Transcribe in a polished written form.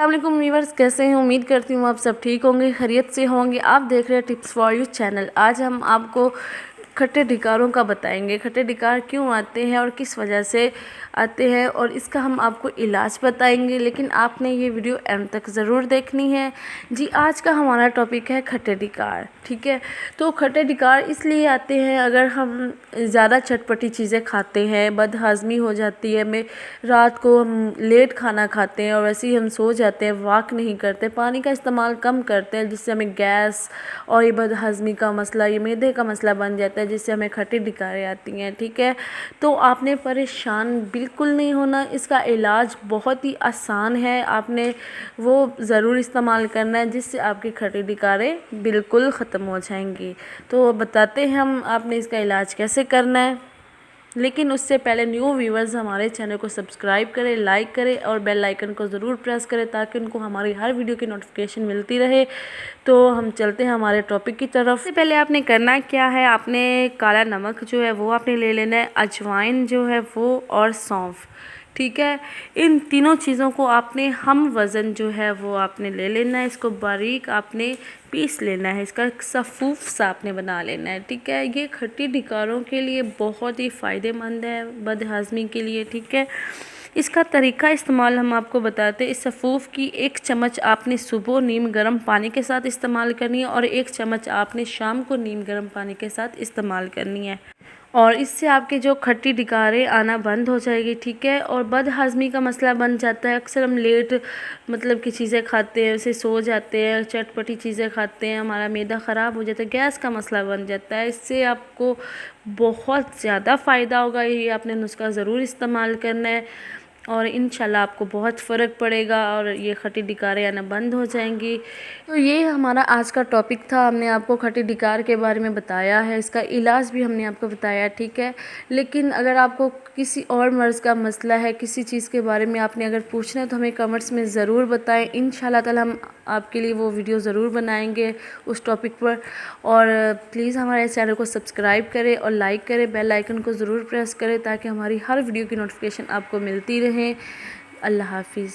अस्सलाम वालेकुम व्यूअर्स, कैसे हैं? उम्मीद करती हूँ आप सब ठीक होंगे, खैरियत से होंगे। आप देख रहे हैं टिप्स फॉर यू चैनल। आज हम आपको खट्टे ढिकारों का बताएंगे। खट्टे ढिकार क्यों आते हैं और किस वजह से आते हैं, और इसका हम आपको इलाज बताएंगे। लेकिन आपने ये वीडियो एंड तक ज़रूर देखनी है जी। आज का हमारा टॉपिक है खट्टे ढिकार, ठीक है। तो खट्टे ढिकार इसलिए आते हैं अगर हम ज़्यादा चटपटी चीज़ें खाते हैं, बदहज़मी हो जाती है, हमें रात को हम लेट खाना खाते हैं और वैसे ही हम सो जाते हैं, वॉक नहीं करते, पानी का इस्तेमाल कम करते हैं, जिससे हमें गैस और ये बदहज़मी का मसला, ये मैदे का मसला बन जाता है, जिससे हमें खट्टी ढिकारें आती हैं, ठीक है। तो आपने परेशान बिल्कुल नहीं होना। इसका इलाज बहुत ही आसान है, आपने वो ज़रूर इस्तेमाल करना है, जिससे आपकी खट्टी ढिकारें बिल्कुल ख़त्म हो जाएंगी। तो बताते हैं हम आपने इसका इलाज कैसे करना है। लेकिन उससे पहले न्यू व्यूवर्स हमारे चैनल को सब्सक्राइब करें, लाइक करें और बेल आइकन को ज़रूर प्रेस करें, ताकि उनको हमारी हर वीडियो की नोटिफिकेशन मिलती रहे। तो हम चलते हैं हमारे टॉपिक की तरफ। सबसे पहले आपने करना क्या है, आपने काला नमक जो है वो आपने ले लेना है, अजवाइन जो है वो, और सौंफ, ठीक है। इन तीनों चीज़ों को आपने हम वज़न जो है वो आपने ले लेना है। इसको बारीक आपने पीस लेना है, इसका सफ़ूफ सा आपने बना लेना है, ठीक है। ये खट्टी ढिकारों के लिए बहुत ही फ़ायदेमंद है, बदहज़मी के लिए, ठीक है। इसका तरीका इस्तेमाल हम आपको बताते हैं। इस सफ़ूफ की 1 चम्मच आपने सुबह नीम गर्म पानी के साथ इस्तेमाल करनी है, और 1 चम्मच आपने शाम को नीम गर्म पानी के साथ इस्तेमाल करनी है, और इससे आपके जो खट्टी ढिकारें आना बंद हो जाएगी, ठीक है। और बदहज़मी का मसला बन जाता है, अक्सर हम लेट मतलब की चीज़ें खाते हैं, उसे सो जाते हैं, चटपटी चीज़ें खाते हैं, हमारा मैदा ख़राब हो जाता है, गैस का मसला बन जाता है। इससे आपको बहुत ज़्यादा फ़ायदा होगा। ये आपने नुस्खा ज़रूर इस्तेमाल करना है, और इंशाल्लाह आपको बहुत फ़र्क पड़ेगा और ये खट्टी ढिकारें आना बंद हो जाएंगी। तो ये हमारा आज का टॉपिक था। हमने आपको खट्टी ढिकार के बारे में बताया है, इसका इलाज भी हमने आपको बताया, ठीक है। लेकिन अगर आपको किसी और मर्ज़ का मसला है, किसी चीज़ के बारे में आपने अगर पूछना है, तो हमें कमेंट्स में ज़रूर बताएं। इंशाल्लाह ताला हम आपके लिए वो वीडियो ज़रूर बनाएंगे उस टॉपिक पर। और प्लीज़ हमारे चैनल को सब्सक्राइब करें और लाइक करें, बेल आइकन को ज़रूर प्रेस करें, ताकि हमारी हर वीडियो की नोटिफिकेशन आपको मिलती रहे। अल्लाह हाफिज़।